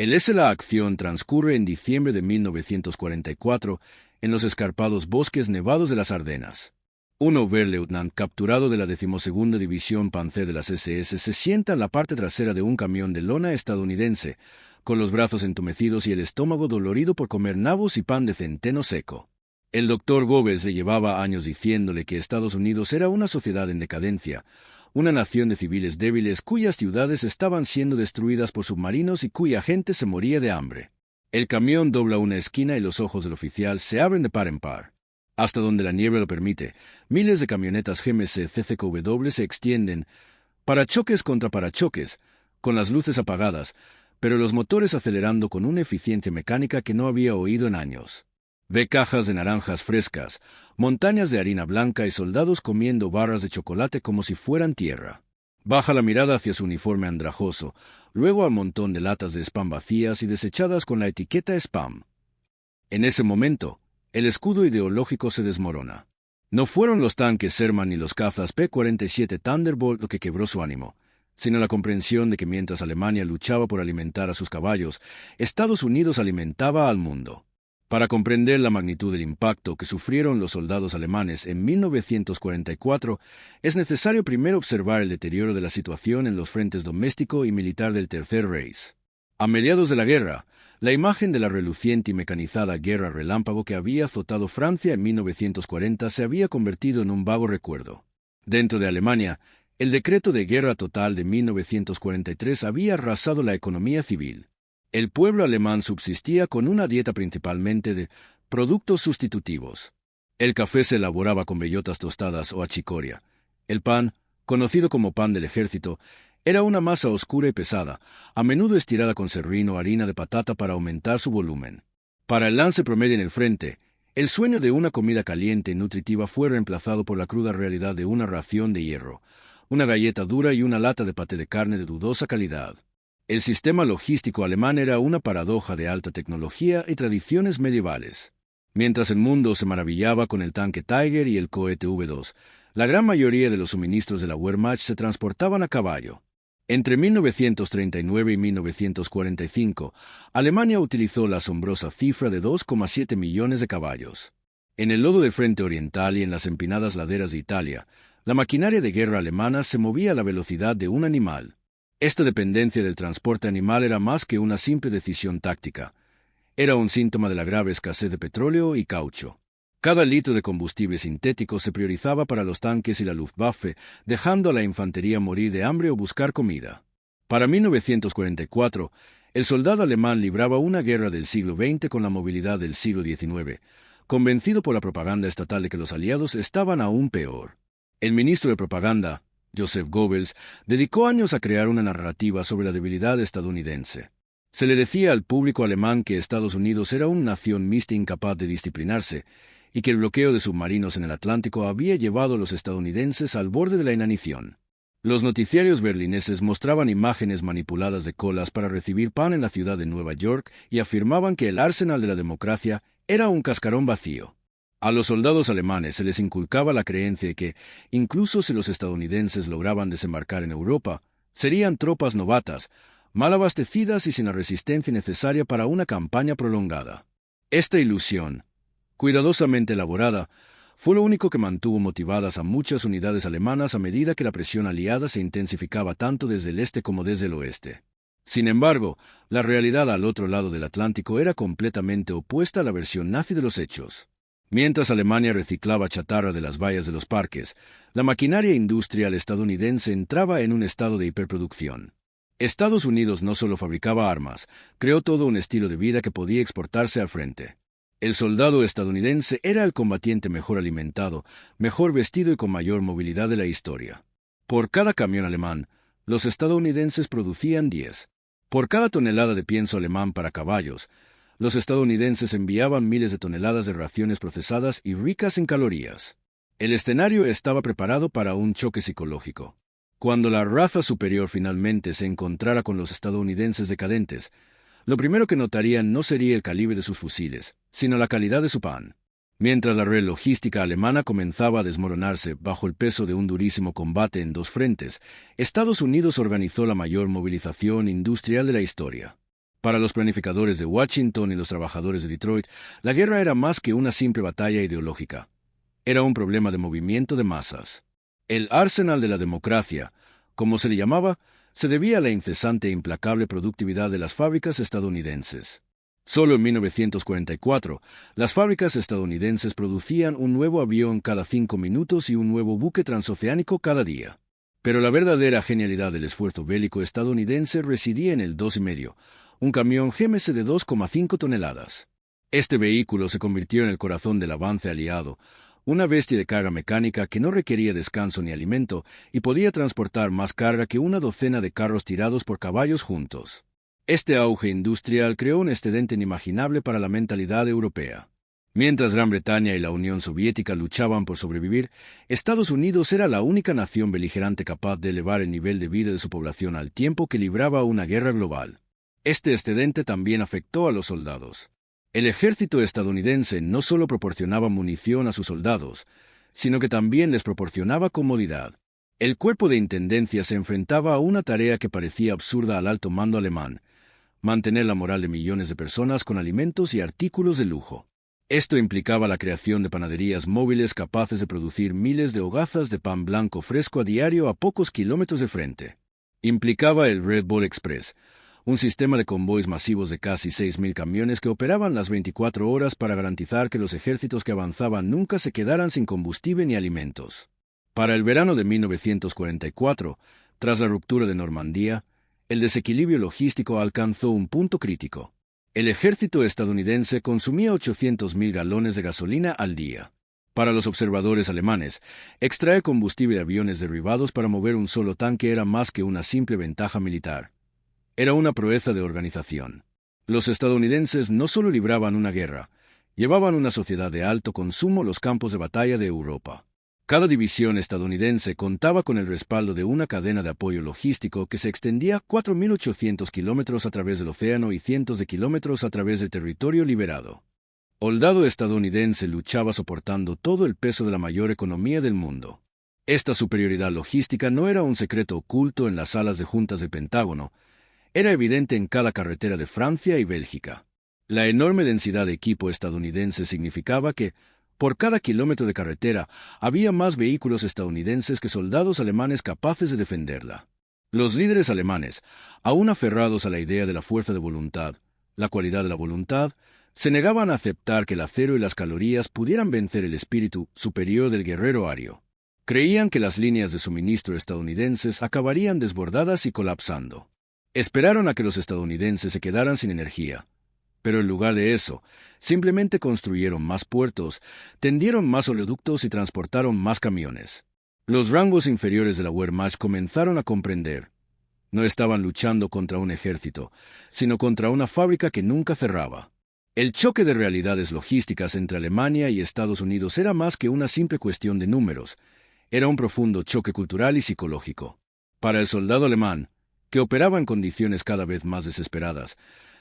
La acción transcurre en diciembre de 1944 en los escarpados bosques nevados de las Ardenas. Un Oberleutnant capturado de la 12ª División Panzer de las SS se sienta en la parte trasera de un camión de lona estadounidense, con los brazos entumecidos y el estómago dolorido por comer nabos y pan de centeno seco. El doctor Goebbels le llevaba años diciéndole que Estados Unidos era una sociedad en decadencia, una nación de civiles débiles cuyas ciudades estaban siendo destruidas por submarinos y cuya gente se moría de hambre. El camión dobla una esquina y los ojos del oficial se abren de par en par. Hasta donde la niebla lo permite, miles de camionetas GMC CCKW se extienden, parachoques contra parachoques, con las luces apagadas, pero los motores acelerando con una eficiencia mecánica que no había oído en años. Ve cajas de naranjas frescas, montañas de harina blanca y soldados comiendo barras de chocolate como si fueran tierra. Baja la mirada hacia su uniforme andrajoso, luego al montón de latas de spam vacías y desechadas con la etiqueta spam. En ese momento, el escudo ideológico se desmorona. No fueron los tanques Sherman ni los cazas P-47 Thunderbolt lo que quebró su ánimo, sino la comprensión de que mientras Alemania luchaba por alimentar a sus caballos, Estados Unidos alimentaba al mundo. Para comprender la magnitud del impacto que sufrieron los soldados alemanes en 1944, es necesario primero observar el deterioro de la situación en los frentes doméstico y militar del Tercer Reich. A mediados de la guerra, la imagen de la reluciente y mecanizada guerra relámpago que había azotado Francia en 1940 se había convertido en un vago recuerdo. Dentro de Alemania, el decreto de guerra total de 1943 había arrasado la economía civil. El pueblo alemán subsistía con una dieta principalmente de productos sustitutivos. El café se elaboraba con bellotas tostadas o achicoria. El pan, conocido como pan del ejército, era una masa oscura y pesada, a menudo estirada con serrín o harina de patata para aumentar su volumen. Para el lance promedio en el frente, el sueño de una comida caliente y nutritiva fue reemplazado por la cruda realidad de una ración de hierro, una galleta dura y una lata de paté de carne de dudosa calidad. El sistema logístico alemán era una paradoja de alta tecnología y tradiciones medievales. Mientras el mundo se maravillaba con el tanque Tiger y el cohete V2, la gran mayoría de los suministros de la Wehrmacht se transportaban a caballo. Entre 1939 y 1945, Alemania utilizó la asombrosa cifra de 2,7 millones de caballos. En el lodo del frente oriental y en las empinadas laderas de Italia, la maquinaria de guerra alemana se movía a la velocidad de un animal. Esta dependencia del transporte animal era más que una simple decisión táctica. Era un síntoma de la grave escasez de petróleo y caucho. Cada litro de combustible sintético se priorizaba para los tanques y la Luftwaffe, dejando a la infantería morir de hambre o buscar comida. Para 1944, el soldado alemán libraba una guerra del siglo XX con la movilidad del siglo XIX, convencido por la propaganda estatal de que los aliados estaban aún peor. El ministro de propaganda, Joseph Goebbels, dedicó años a crear una narrativa sobre la debilidad estadounidense. Se le decía al público alemán que Estados Unidos era una nación mixta incapaz de disciplinarse, y que el bloqueo de submarinos en el Atlántico había llevado a los estadounidenses al borde de la inanición. Los noticiarios berlineses mostraban imágenes manipuladas de colas para recibir pan en la ciudad de Nueva York y afirmaban que el arsenal de la democracia era un cascarón vacío. A los soldados alemanes se les inculcaba la creencia de que, incluso si los estadounidenses lograban desembarcar en Europa, serían tropas novatas, mal abastecidas y sin la resistencia necesaria para una campaña prolongada. Esta ilusión, cuidadosamente elaborada, fue lo único que mantuvo motivadas a muchas unidades alemanas a medida que la presión aliada se intensificaba tanto desde el este como desde el oeste. Sin embargo, la realidad al otro lado del Atlántico era completamente opuesta a la versión nazi de los hechos. Mientras Alemania reciclaba chatarra de las vallas de los parques, la maquinaria industrial estadounidense entraba en un estado de hiperproducción. Estados Unidos no solo fabricaba armas, creó todo un estilo de vida que podía exportarse al frente. El soldado estadounidense era el combatiente mejor alimentado, mejor vestido y con mayor movilidad de la historia. Por cada camión alemán, los estadounidenses producían 10. Por cada tonelada de pienso alemán para caballos, los estadounidenses enviaban miles de toneladas de raciones procesadas y ricas en calorías. El escenario estaba preparado para un choque psicológico. Cuando la raza superior finalmente se encontrara con los estadounidenses decadentes, lo primero que notarían no sería el calibre de sus fusiles, sino la calidad de su pan. Mientras la red logística alemana comenzaba a desmoronarse bajo el peso de un durísimo combate en dos frentes, Estados Unidos organizó la mayor movilización industrial de la historia. Para los planificadores de Washington y los trabajadores de Detroit, la guerra era más que una simple batalla ideológica. Era un problema de movimiento de masas. El arsenal de la democracia, como se le llamaba, se debía a la incesante e implacable productividad de las fábricas estadounidenses. Solo en 1944, las fábricas estadounidenses producían un nuevo avión cada 5 minutos y un nuevo buque transoceánico cada día. Pero la verdadera genialidad del esfuerzo bélico estadounidense residía en el 2,5, un camión GMC de 2,5 toneladas. Este vehículo se convirtió en el corazón del avance aliado, una bestia de carga mecánica que no requería descanso ni alimento y podía transportar más carga que una docena de carros tirados por caballos juntos. Este auge industrial creó un excedente inimaginable para la mentalidad europea. Mientras Gran Bretaña y la Unión Soviética luchaban por sobrevivir, Estados Unidos era la única nación beligerante capaz de elevar el nivel de vida de su población al tiempo que libraba una guerra global. Este excedente también afectó a los soldados. El ejército estadounidense no solo proporcionaba munición a sus soldados, sino que también les proporcionaba comodidad. El cuerpo de intendencia se enfrentaba a una tarea que parecía absurda al alto mando alemán: mantener la moral de millones de personas con alimentos y artículos de lujo. Esto implicaba la creación de panaderías móviles capaces de producir miles de hogazas de pan blanco fresco a diario a pocos kilómetros de frente. Implicaba el Red Bull Express, un sistema de convoys masivos de casi 6,000 camiones que operaban las 24 horas para garantizar que los ejércitos que avanzaban nunca se quedaran sin combustible ni alimentos. Para el verano de 1944, tras la ruptura de Normandía, el desequilibrio logístico alcanzó un punto crítico. El ejército estadounidense consumía 800,000 galones de gasolina al día. Para los observadores alemanes, extraer combustible de aviones derribados para mover un solo tanque era más que una simple ventaja militar. Era una proeza de organización. Los estadounidenses no solo libraban una guerra, llevaban una sociedad de alto consumo a los campos de batalla de Europa. Cada división estadounidense contaba con el respaldo de una cadena de apoyo logístico que se extendía 4,800 kilómetros a través del océano y cientos de kilómetros a través del territorio liberado. El soldado estadounidense luchaba soportando todo el peso de la mayor economía del mundo. Esta superioridad logística no era un secreto oculto en las salas de juntas del Pentágono, era evidente en cada carretera de Francia y Bélgica. La enorme densidad de equipo estadounidense significaba que, por cada kilómetro de carretera, había más vehículos estadounidenses que soldados alemanes capaces de defenderla. Los líderes alemanes, aún aferrados a la idea de la fuerza de voluntad, la cualidad de la voluntad, se negaban a aceptar que el acero y las calorías pudieran vencer el espíritu superior del guerrero ario. Creían que las líneas de suministro estadounidenses acabarían desbordadas y colapsando. Esperaron a que los estadounidenses se quedaran sin energía, pero en lugar de eso, simplemente construyeron más puertos, tendieron más oleoductos y transportaron más camiones. Los rangos inferiores de la Wehrmacht comenzaron a comprender. No estaban luchando contra un ejército, sino contra una fábrica que nunca cerraba. El choque de realidades logísticas entre Alemania y Estados Unidos era más que una simple cuestión de números, era un profundo choque cultural y psicológico. Para el soldado alemán, que operaba en condiciones cada vez más desesperadas,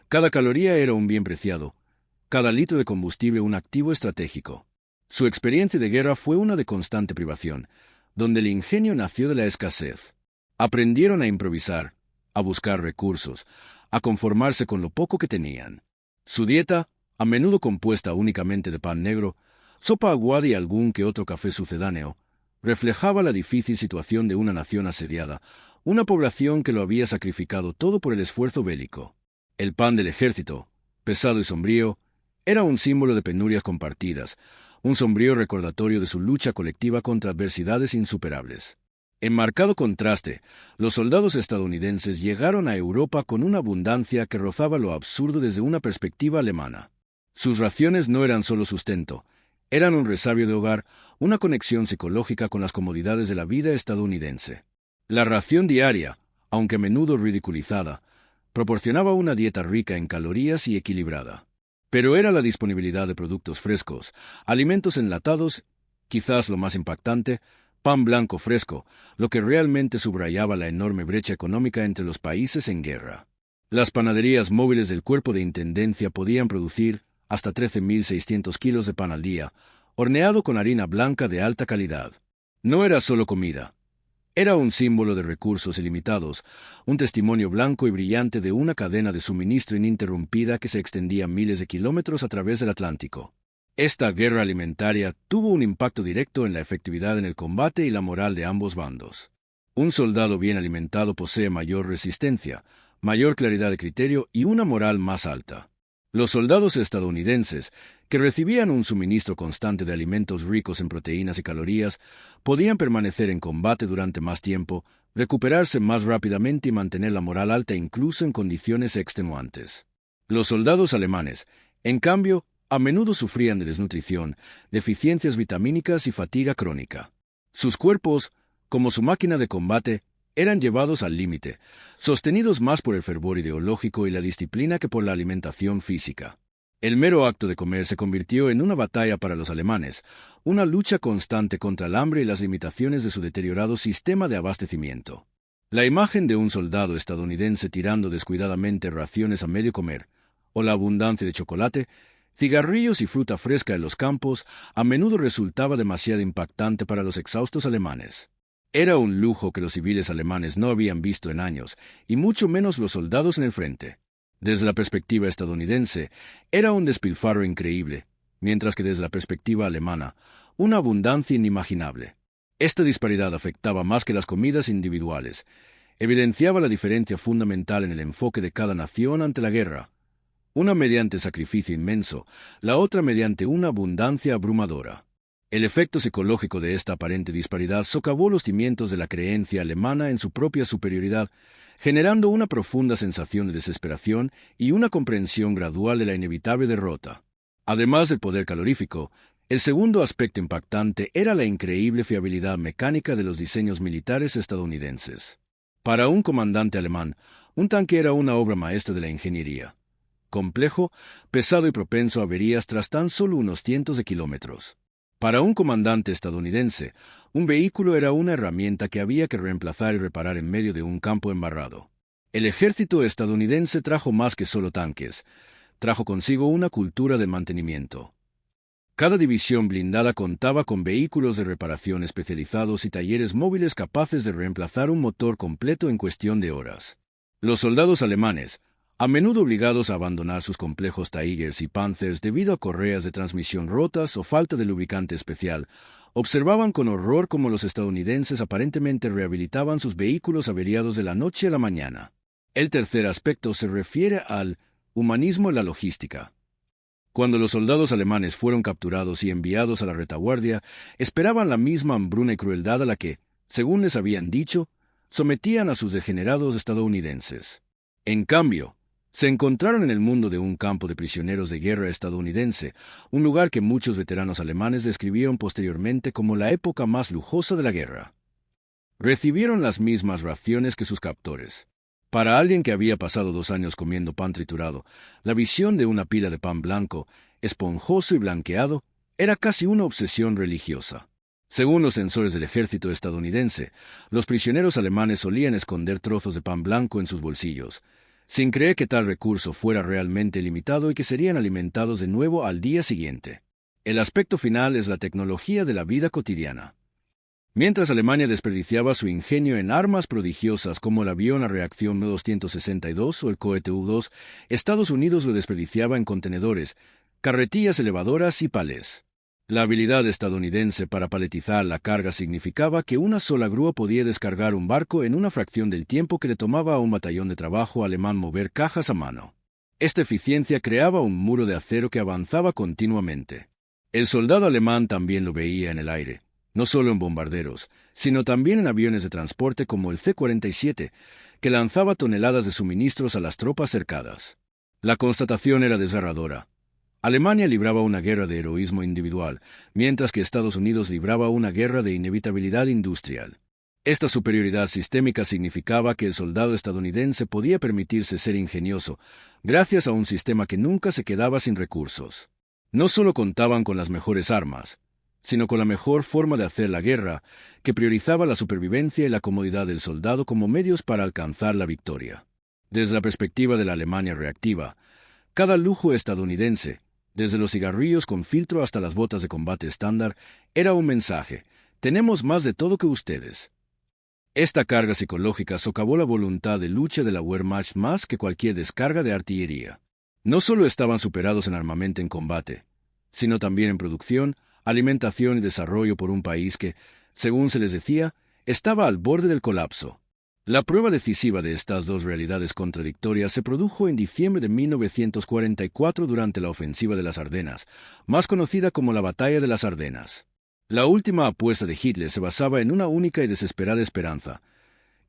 cada caloría era un bien preciado, cada litro de combustible un activo estratégico. Su experiencia de guerra fue una de constante privación, donde el ingenio nació de la escasez. Aprendieron a improvisar, a buscar recursos, a conformarse con lo poco que tenían. Su dieta, a menudo compuesta únicamente de pan negro, sopa aguada y algún que otro café sucedáneo, reflejaba la difícil situación de una nación asediada, una población que lo había sacrificado todo por el esfuerzo bélico. El pan del ejército, pesado y sombrío, era un símbolo de penurias compartidas, un sombrío recordatorio de su lucha colectiva contra adversidades insuperables. En marcado contraste, los soldados estadounidenses llegaron a Europa con una abundancia que rozaba lo absurdo desde una perspectiva alemana. Sus raciones no eran solo sustento, eran un resabio de hogar, una conexión psicológica con las comodidades de la vida estadounidense. La ración diaria, aunque a menudo ridiculizada, proporcionaba una dieta rica en calorías y equilibrada. Pero era la disponibilidad de productos frescos, alimentos enlatados, quizás lo más impactante, pan blanco fresco, lo que realmente subrayaba la enorme brecha económica entre los países en guerra. Las panaderías móviles del cuerpo de intendencia podían producir hasta 13,600 kilos de pan al día, horneado con harina blanca de alta calidad. No era solo comida, Era un símbolo de recursos ilimitados, un testimonio blanco y brillante de una cadena de suministro ininterrumpida que se extendía miles de kilómetros a través del Atlántico. Esta guerra alimentaria tuvo un impacto directo en la efectividad en el combate y la moral de ambos bandos. Un soldado bien alimentado posee mayor resistencia, mayor claridad de criterio y una moral más alta. Los soldados estadounidenses, que recibían un suministro constante de alimentos ricos en proteínas y calorías, podían permanecer en combate durante más tiempo, recuperarse más rápidamente y mantener la moral alta incluso en condiciones extenuantes. Los soldados alemanes, en cambio, a menudo sufrían de desnutrición, deficiencias vitamínicas y fatiga crónica. Sus cuerpos, como su máquina de combate, eran llevados al límite, sostenidos más por el fervor ideológico y la disciplina que por la alimentación física. El mero acto de comer se convirtió en una batalla para los alemanes, una lucha constante contra el hambre y las limitaciones de su deteriorado sistema de abastecimiento. La imagen de un soldado estadounidense tirando descuidadamente raciones a medio comer, o la abundancia de chocolate, cigarrillos y fruta fresca en los campos, a menudo resultaba demasiado impactante para los exhaustos alemanes. Era un lujo que los civiles alemanes no habían visto en años, y mucho menos los soldados en el frente. Desde la perspectiva estadounidense, era un despilfarro increíble, mientras que desde la perspectiva alemana, una abundancia inimaginable. Esta disparidad afectaba más que las comidas individuales, evidenciaba la diferencia fundamental en el enfoque de cada nación ante la guerra, una mediante sacrificio inmenso, la otra mediante una abundancia abrumadora. El efecto psicológico de esta aparente disparidad socavó los cimientos de la creencia alemana en su propia superioridad, generando una profunda sensación de desesperación y una comprensión gradual de la inevitable derrota. Además del poder calorífico, el segundo aspecto impactante era la increíble fiabilidad mecánica de los diseños militares estadounidenses. Para un comandante alemán, un tanque era una obra maestra de la ingeniería. Complejo, pesado y propenso a averías tras tan solo unos cientos de kilómetros. Para un comandante estadounidense, un vehículo era una herramienta que había que reemplazar y reparar en medio de un campo embarrado. El ejército estadounidense trajo más que solo tanques, trajo consigo una cultura de mantenimiento. Cada división blindada contaba con vehículos de reparación especializados y talleres móviles capaces de reemplazar un motor completo en cuestión de horas. Los soldados alemanes, a menudo obligados a abandonar sus complejos Tigers y Panthers debido a correas de transmisión rotas o falta de lubricante especial, observaban con horror cómo los estadounidenses aparentemente rehabilitaban sus vehículos averiados de la noche a la mañana. El tercer aspecto se refiere al humanismo en la logística. Cuando los soldados alemanes fueron capturados y enviados a la retaguardia, esperaban la misma hambruna y crueldad a la que, según les habían dicho, sometían a sus degenerados estadounidenses. En cambio, se encontraron en el mundo de un campo de prisioneros de guerra estadounidense, un lugar que muchos veteranos alemanes describieron posteriormente como la época más lujosa de la guerra. Recibieron las mismas raciones que sus captores. Para alguien que había pasado 2 años comiendo pan triturado, la visión de una pila de pan blanco, esponjoso y blanqueado, era casi una obsesión religiosa. Según los censores del ejército estadounidense, los prisioneros alemanes solían esconder trozos de pan blanco en sus bolsillos, sin creer que tal recurso fuera realmente limitado y que serían alimentados de nuevo al día siguiente. El aspecto final es la tecnología de la vida cotidiana. Mientras Alemania desperdiciaba su ingenio en armas prodigiosas como el avión a reacción M-262 o el cohete U-2, Estados Unidos lo desperdiciaba en contenedores, carretillas elevadoras y palés. La habilidad estadounidense para paletizar la carga significaba que una sola grúa podía descargar un barco en una fracción del tiempo que le tomaba a un batallón de trabajo alemán mover cajas a mano. Esta eficiencia creaba un muro de acero que avanzaba continuamente. El soldado alemán también lo veía en el aire, no solo en bombarderos, sino también en aviones de transporte como el C-47, que lanzaba toneladas de suministros a las tropas cercadas. La constatación era desgarradora. Alemania libraba una guerra de heroísmo individual, mientras que Estados Unidos libraba una guerra de inevitabilidad industrial. Esta superioridad sistémica significaba que el soldado estadounidense podía permitirse ser ingenioso, gracias a un sistema que nunca se quedaba sin recursos. No solo contaban con las mejores armas, sino con la mejor forma de hacer la guerra, que priorizaba la supervivencia y la comodidad del soldado como medios para alcanzar la victoria. Desde la perspectiva de la Alemania reactiva, cada lujo estadounidense, desde los cigarrillos con filtro hasta las botas de combate estándar, era un mensaje: tenemos más de todo que ustedes. Esta carga psicológica socavó la voluntad de lucha de la Wehrmacht más que cualquier descarga de artillería. No solo estaban superados en armamento en combate, sino también en producción, alimentación y desarrollo por un país que, según se les decía, estaba al borde del colapso. La prueba decisiva de estas dos realidades contradictorias se produjo en diciembre de 1944 durante la ofensiva de las Ardenas, más conocida como la Batalla de las Ardenas. La última apuesta de Hitler se basaba en una única y desesperada esperanza: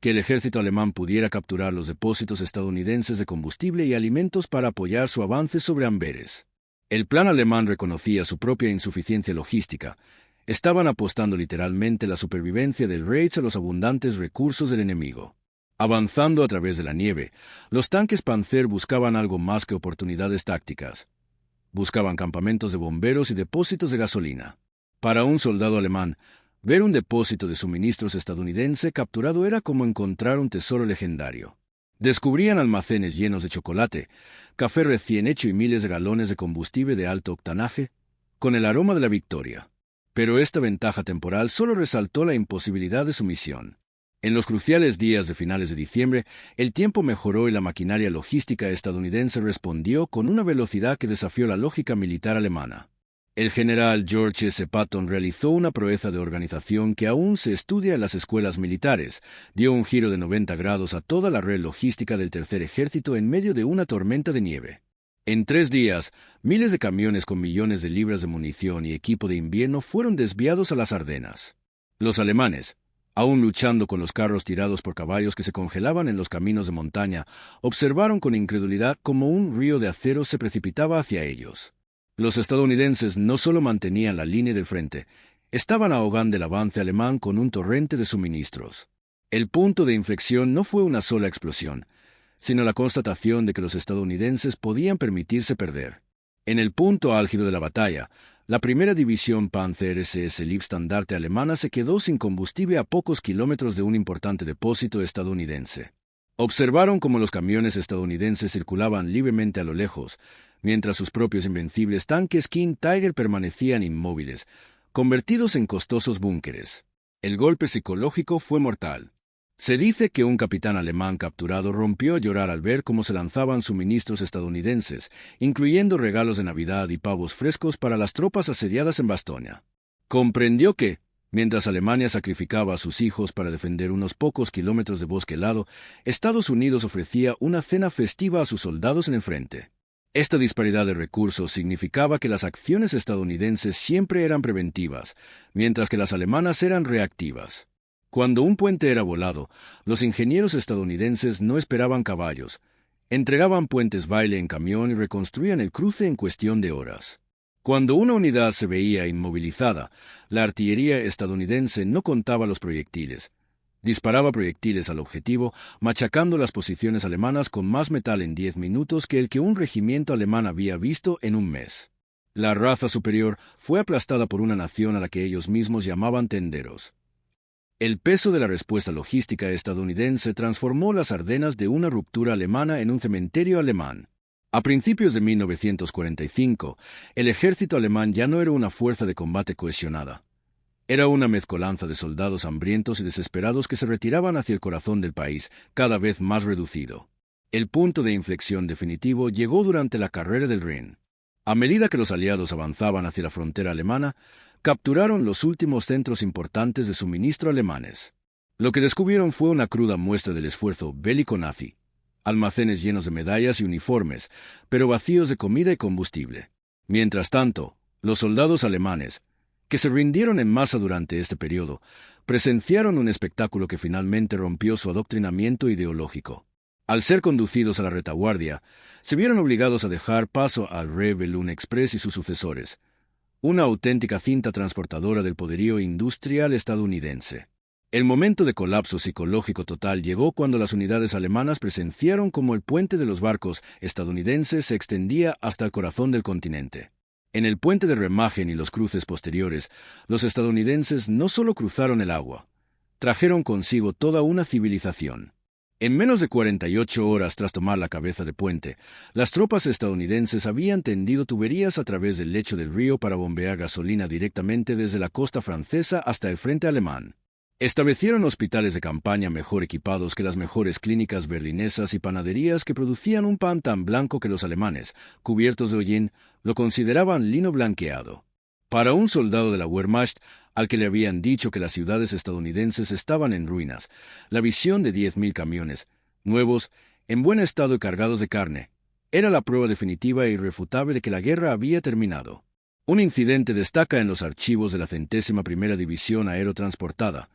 que el ejército alemán pudiera capturar los depósitos estadounidenses de combustible y alimentos para apoyar su avance sobre Amberes. El plan alemán reconocía su propia insuficiencia logística. Estaban apostando literalmente la supervivencia del Reich a los abundantes recursos del enemigo. Avanzando a través de la nieve, los tanques Panzer buscaban algo más que oportunidades tácticas. Buscaban campamentos de bomberos y depósitos de gasolina. Para un soldado alemán, ver un depósito de suministros estadounidense capturado era como encontrar un tesoro legendario. Descubrían almacenes llenos de chocolate, café recién hecho y miles de galones de combustible de alto octanaje, con el aroma de la victoria. Pero esta ventaja temporal solo resaltó la imposibilidad de su misión. En los cruciales días de finales de diciembre, el tiempo mejoró y la maquinaria logística estadounidense respondió con una velocidad que desafió la lógica militar alemana. El general George S. Patton realizó una proeza de organización que aún se estudia en las escuelas militares. Dio un giro de 90 grados a toda la red logística del Tercer Ejército en medio de una tormenta de nieve. En 3 días, miles de camiones con millones de libras de munición y equipo de invierno fueron desviados a las Ardenas. Los alemanes, aún luchando con los carros tirados por caballos que se congelaban en los caminos de montaña, observaron con incredulidad cómo un río de acero se precipitaba hacia ellos. Los estadounidenses no solo mantenían la línea del frente, estaban ahogando el avance alemán con un torrente de suministros. El punto de inflexión no fue una sola explosión, sino la constatación de que los estadounidenses podían permitirse perder. En el punto álgido de la batalla, la primera división Panzer SS Leibstandarte alemana se quedó sin combustible a pocos kilómetros de un importante depósito estadounidense. Observaron cómo los camiones estadounidenses circulaban libremente a lo lejos, mientras sus propios invencibles tanques King Tiger permanecían inmóviles, convertidos en costosos búnkeres. El golpe psicológico fue mortal. Se dice que un capitán alemán capturado rompió a llorar al ver cómo se lanzaban suministros estadounidenses, incluyendo regalos de Navidad y pavos frescos para las tropas asediadas en Bastoña. Comprendió que, mientras Alemania sacrificaba a sus hijos para defender unos pocos kilómetros de bosque helado, Estados Unidos ofrecía una cena festiva a sus soldados en el frente. Esta disparidad de recursos significaba que las acciones estadounidenses siempre eran preventivas, mientras que las alemanas eran reactivas. Cuando un puente era volado, los ingenieros estadounidenses no esperaban caballos, entregaban puentes baile en camión y reconstruían el cruce en cuestión de horas. Cuando una unidad se veía inmovilizada, la artillería estadounidense no contaba los proyectiles. Disparaba proyectiles al objetivo, machacando las posiciones alemanas con más metal en 10 minutos que el que un regimiento alemán había visto en un mes. La raza superior fue aplastada por una nación a la que ellos mismos llamaban tenderos. El peso de la respuesta logística estadounidense transformó las Ardenas de una ruptura alemana en un cementerio alemán. A principios de 1945, el ejército alemán ya no era una fuerza de combate cohesionada. Era una mezcolanza de soldados hambrientos y desesperados que se retiraban hacia el corazón del país, cada vez más reducido. El punto de inflexión definitivo llegó durante la carrera del Rin. A medida que los aliados avanzaban hacia la frontera alemana, capturaron los últimos centros importantes de suministro alemanes. Lo que descubrieron fue una cruda muestra del esfuerzo bélico nazi. Almacenes llenos de medallas y uniformes, pero vacíos de comida y combustible. Mientras tanto, los soldados alemanes, que se rindieron en masa durante este periodo, presenciaron un espectáculo que finalmente rompió su adoctrinamiento ideológico. Al ser conducidos a la retaguardia, se vieron obligados a dejar paso al Rebellion Express y sus sucesores, una auténtica cinta transportadora del poderío industrial estadounidense. El momento de colapso psicológico total llegó cuando las unidades alemanas presenciaron cómo el puente de los barcos estadounidenses se extendía hasta el corazón del continente. En el puente de Remagen y los cruces posteriores, los estadounidenses no solo cruzaron el agua, trajeron consigo toda una civilización. En menos de 48 horas tras tomar la cabeza de puente, las tropas estadounidenses habían tendido tuberías a través del lecho del río para bombear gasolina directamente desde la costa francesa hasta el frente alemán. Establecieron hospitales de campaña mejor equipados que las mejores clínicas berlinesas y panaderías que producían un pan tan blanco que los alemanes, cubiertos de hollín, lo consideraban lino blanqueado. Para un soldado de la Wehrmacht, al que le habían dicho que las ciudades estadounidenses estaban en ruinas, la visión de 10.000 camiones, nuevos, en buen estado y cargados de carne, era la prueba definitiva e irrefutable de que la guerra había terminado. Un incidente destaca en los archivos de la 101ª División Aerotransportada,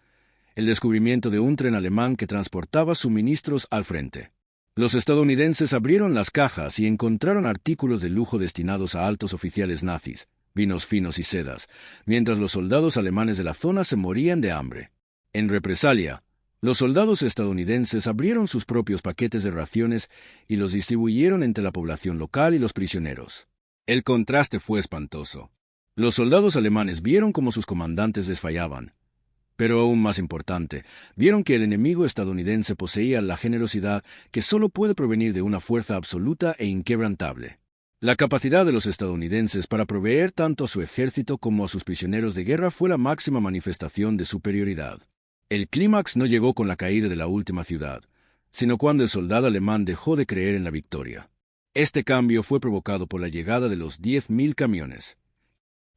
el descubrimiento de un tren alemán que transportaba suministros al frente. Los estadounidenses abrieron las cajas y encontraron artículos de lujo destinados a altos oficiales nazis, vinos finos y sedas, mientras los soldados alemanes de la zona se morían de hambre. En represalia, los soldados estadounidenses abrieron sus propios paquetes de raciones y los distribuyeron entre la población local y los prisioneros. El contraste fue espantoso. Los soldados alemanes vieron cómo sus comandantes les fallaban, pero aún más importante, vieron que el enemigo estadounidense poseía la generosidad que solo puede provenir de una fuerza absoluta e inquebrantable. La capacidad de los estadounidenses para proveer tanto a su ejército como a sus prisioneros de guerra fue la máxima manifestación de superioridad. El clímax no llegó con la caída de la última ciudad, sino cuando el soldado alemán dejó de creer en la victoria. Este cambio fue provocado por la llegada de los 10.000 camiones.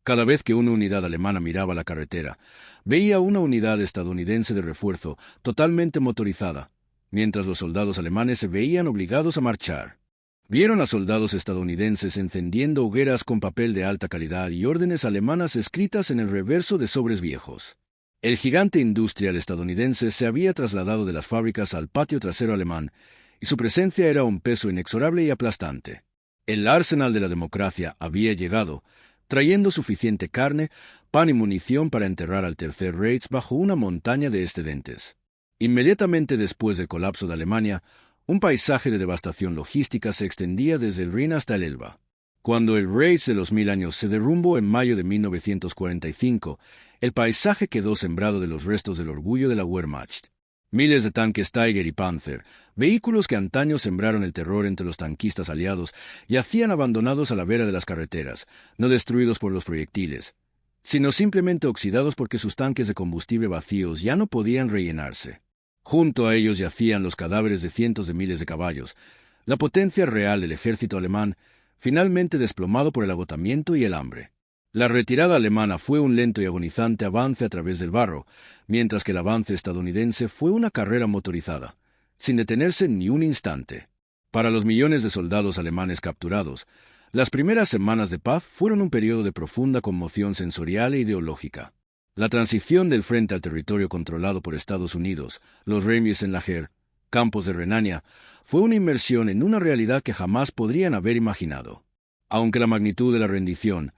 Cada vez que una unidad alemana miraba la carretera, veía una unidad estadounidense de refuerzo totalmente motorizada, mientras los soldados alemanes se veían obligados a marchar. Vieron a soldados estadounidenses encendiendo hogueras con papel de alta calidad y órdenes alemanas escritas en el reverso de sobres viejos. El gigante industrial estadounidense se había trasladado de las fábricas al patio trasero alemán, y su presencia era un peso inexorable y aplastante. El arsenal de la democracia había llegado, trayendo suficiente carne, pan y munición para enterrar al Tercer Reich bajo una montaña de excedentes. Inmediatamente después del colapso de Alemania, un paisaje de devastación logística se extendía desde el Rin hasta el Elba. Cuando el Reich de los 1000 años se derrumbó en mayo de 1945, el paisaje quedó sembrado de los restos del orgullo de la Wehrmacht. Miles de tanques Tiger y Panzer, vehículos que antaño sembraron el terror entre los tanquistas aliados, yacían abandonados a la vera de las carreteras, no destruidos por los proyectiles, sino simplemente oxidados porque sus tanques de combustible vacíos ya no podían rellenarse. Junto a ellos yacían los cadáveres de cientos de miles de caballos, la potencia real del ejército alemán, finalmente desplomado por el agotamiento y el hambre. La retirada alemana fue un lento y agonizante avance a través del barro, mientras que el avance estadounidense fue una carrera motorizada, sin detenerse ni un instante. Para los millones de soldados alemanes capturados, las primeras semanas de paz fueron un periodo de profunda conmoción sensorial e ideológica. La transición del frente al territorio controlado por Estados Unidos, los Rheinwiesenlager, campos de Renania, fue una inmersión en una realidad que jamás podrían haber imaginado. Aunque la magnitud de la rendición,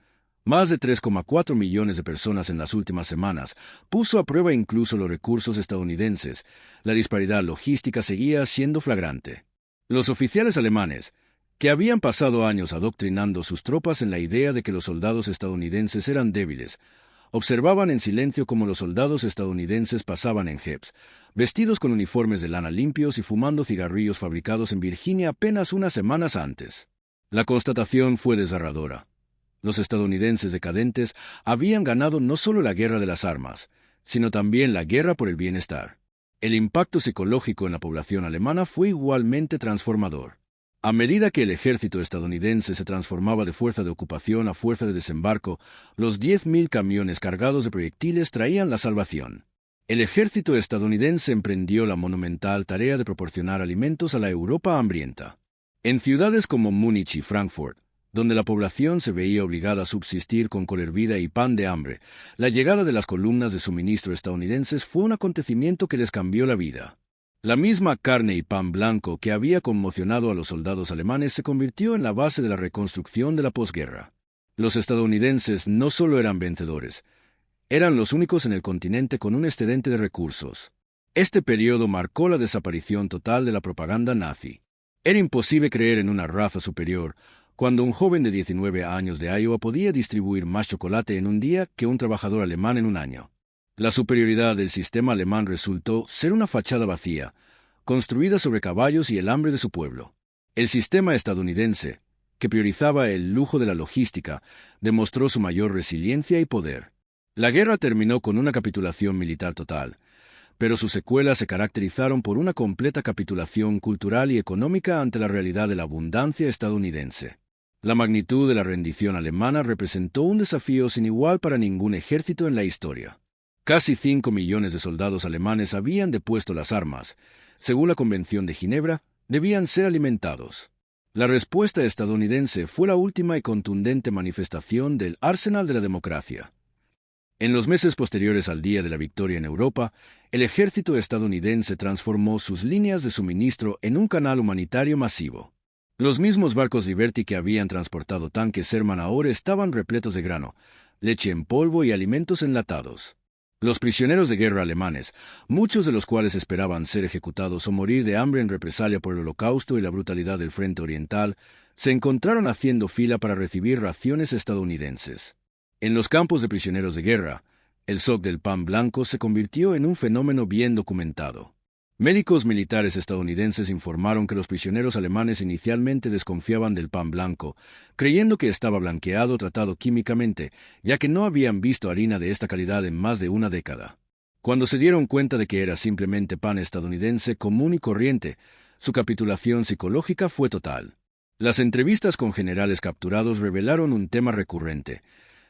más de 3,4 millones de personas en las últimas semanas, puso a prueba incluso los recursos estadounidenses, la disparidad logística seguía siendo flagrante. Los oficiales alemanes, que habían pasado años adoctrinando sus tropas en la idea de que los soldados estadounidenses eran débiles, observaban en silencio cómo los soldados estadounidenses pasaban en jeeps, vestidos con uniformes de lana limpios y fumando cigarrillos fabricados en Virginia apenas unas semanas antes. La constatación fue desgarradora. Los estadounidenses decadentes habían ganado no solo la guerra de las armas, sino también la guerra por el bienestar. El impacto psicológico en la población alemana fue igualmente transformador. A medida que el ejército estadounidense se transformaba de fuerza de ocupación a fuerza de desembarco, los 10.000 camiones cargados de proyectiles traían la salvación. El ejército estadounidense emprendió la monumental tarea de proporcionar alimentos a la Europa hambrienta. En ciudades como Múnich y Frankfurt, donde la población se veía obligada a subsistir con colhervida y pan de hambre, la llegada de las columnas de suministro estadounidenses fue un acontecimiento que les cambió la vida. La misma carne y pan blanco que había conmocionado a los soldados alemanes se convirtió en la base de la reconstrucción de la posguerra. Los estadounidenses no solo eran vencedores, eran los únicos en el continente con un excedente de recursos. Este periodo marcó la desaparición total de la propaganda nazi. Era imposible creer en una raza superior, cuando un joven de 19 años de Iowa podía distribuir más chocolate en un día que un trabajador alemán en un año. La superioridad del sistema alemán resultó ser una fachada vacía, construida sobre caballos y el hambre de su pueblo. El sistema estadounidense, que priorizaba el lujo de la logística, demostró su mayor resiliencia y poder. La guerra terminó con una capitulación militar total, pero sus secuelas se caracterizaron por una completa capitulación cultural y económica ante la realidad de la abundancia estadounidense. La magnitud de la rendición alemana representó un desafío sin igual para ningún ejército en la historia. Casi 5 millones de soldados alemanes habían depuesto las armas. Según la Convención de Ginebra, debían ser alimentados. La respuesta estadounidense fue la última y contundente manifestación del arsenal de la democracia. En los meses posteriores al día de la victoria en Europa, el ejército estadounidense transformó sus líneas de suministro en un canal humanitario masivo. Los mismos barcos Liberty que habían transportado tanques Sherman ahora estaban repletos de grano, leche en polvo y alimentos enlatados. Los prisioneros de guerra alemanes, muchos de los cuales esperaban ser ejecutados o morir de hambre en represalia por el Holocausto y la brutalidad del Frente Oriental, se encontraron haciendo fila para recibir raciones estadounidenses. En los campos de prisioneros de guerra, el shock del pan blanco se convirtió en un fenómeno bien documentado. Médicos militares estadounidenses informaron que los prisioneros alemanes inicialmente desconfiaban del pan blanco, creyendo que estaba blanqueado o tratado químicamente, ya que no habían visto harina de esta calidad en más de una década. Cuando se dieron cuenta de que era simplemente pan estadounidense común y corriente, su capitulación psicológica fue total. Las entrevistas con generales capturados revelaron un tema recurrente.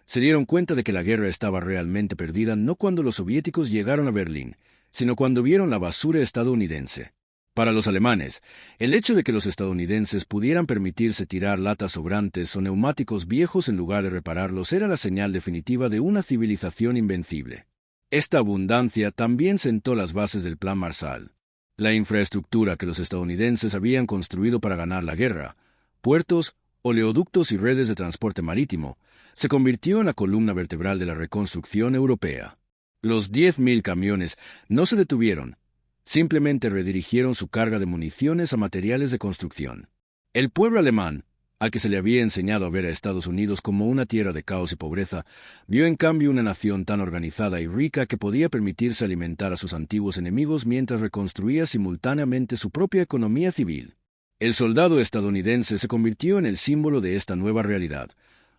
Se dieron cuenta de que la guerra estaba realmente perdida no cuando los soviéticos llegaron a Berlín, sino cuando vieron la basura estadounidense. Para los alemanes, el hecho de que los estadounidenses pudieran permitirse tirar latas sobrantes o neumáticos viejos en lugar de repararlos era la señal definitiva de una civilización invencible. Esta abundancia también sentó las bases del Plan Marshall. La infraestructura que los estadounidenses habían construido para ganar la guerra, puertos, oleoductos y redes de transporte marítimo, se convirtió en la columna vertebral de la reconstrucción europea. Los 10.000 camiones no se detuvieron, simplemente redirigieron su carga de municiones a materiales de construcción. El pueblo alemán, al que se le había enseñado a ver a Estados Unidos como una tierra de caos y pobreza, vio en cambio una nación tan organizada y rica que podía permitirse alimentar a sus antiguos enemigos mientras reconstruía simultáneamente su propia economía civil. El soldado estadounidense se convirtió en el símbolo de esta nueva realidad.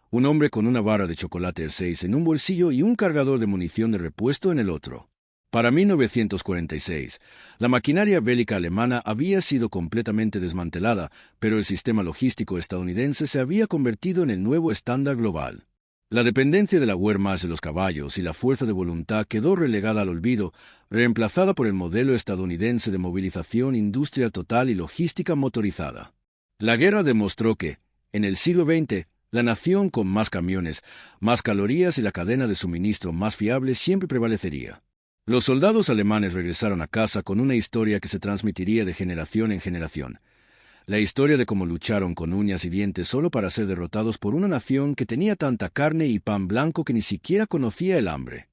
Un hombre con una barra de chocolate Hershey's en un bolsillo y un cargador de munición de repuesto en el otro. Para 1946, la maquinaria bélica alemana había sido completamente desmantelada, pero el sistema logístico estadounidense se había convertido en el nuevo estándar global. La dependencia de la Wehrmacht de los caballos y la fuerza de voluntad quedó relegada al olvido, reemplazada por el modelo estadounidense de movilización industrial total y logística motorizada. La guerra demostró que, en el siglo XX, la nación con más camiones, más calorías y la cadena de suministro más fiable siempre prevalecería. Los soldados alemanes regresaron a casa con una historia que se transmitiría de generación en generación. La historia de cómo lucharon con uñas y dientes solo para ser derrotados por una nación que tenía tanta carne y pan blanco que ni siquiera conocía el hambre.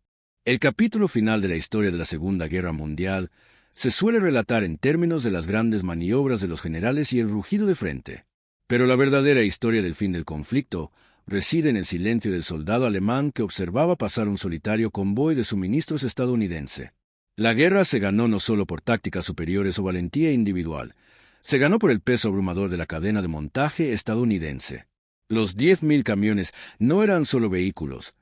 El capítulo final de la historia de la Segunda Guerra Mundial se suele relatar en términos de las grandes maniobras de los generales y el rugido de frente. Pero la verdadera historia del fin del conflicto reside en el silencio del soldado alemán que observaba pasar un solitario convoy de suministros estadounidense. La guerra se ganó no solo por tácticas superiores o valentía individual, se ganó por el peso abrumador de la cadena de montaje estadounidense. Los 10.000 camiones no eran solo vehículos,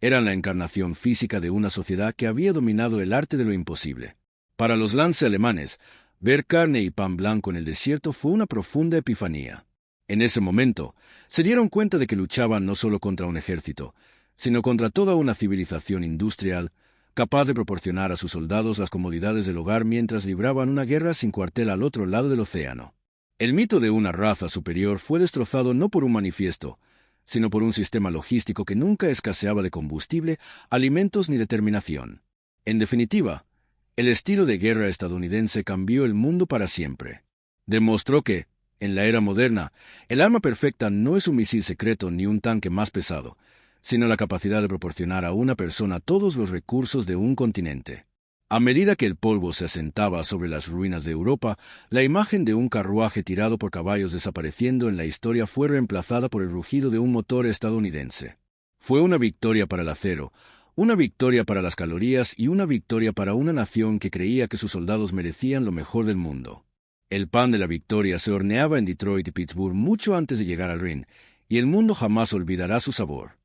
eran la encarnación física de una sociedad que había dominado el arte de lo imposible. Para los lance alemanes, ver carne y pan blanco en el desierto fue una profunda epifanía. En ese momento, se dieron cuenta de que luchaban no solo contra un ejército, sino contra toda una civilización industrial, capaz de proporcionar a sus soldados las comodidades del hogar mientras libraban una guerra sin cuartel al otro lado del océano. El mito de una raza superior fue destrozado no por un manifiesto, sino por un sistema logístico que nunca escaseaba de combustible, alimentos ni determinación. En definitiva, el estilo de guerra estadounidense cambió el mundo para siempre. Demostró que, en la era moderna, el arma perfecta no es un misil secreto ni un tanque más pesado, sino la capacidad de proporcionar a una persona todos los recursos de un continente. A medida que el polvo se asentaba sobre las ruinas de Europa, la imagen de un carruaje tirado por caballos desapareciendo en la historia fue reemplazada por el rugido de un motor estadounidense. Fue una victoria para el acero, una victoria para las calorías y una victoria para una nación que creía que sus soldados merecían lo mejor del mundo. El pan de la victoria se horneaba en Detroit y Pittsburgh mucho antes de llegar al Rin, y el mundo jamás olvidará su sabor.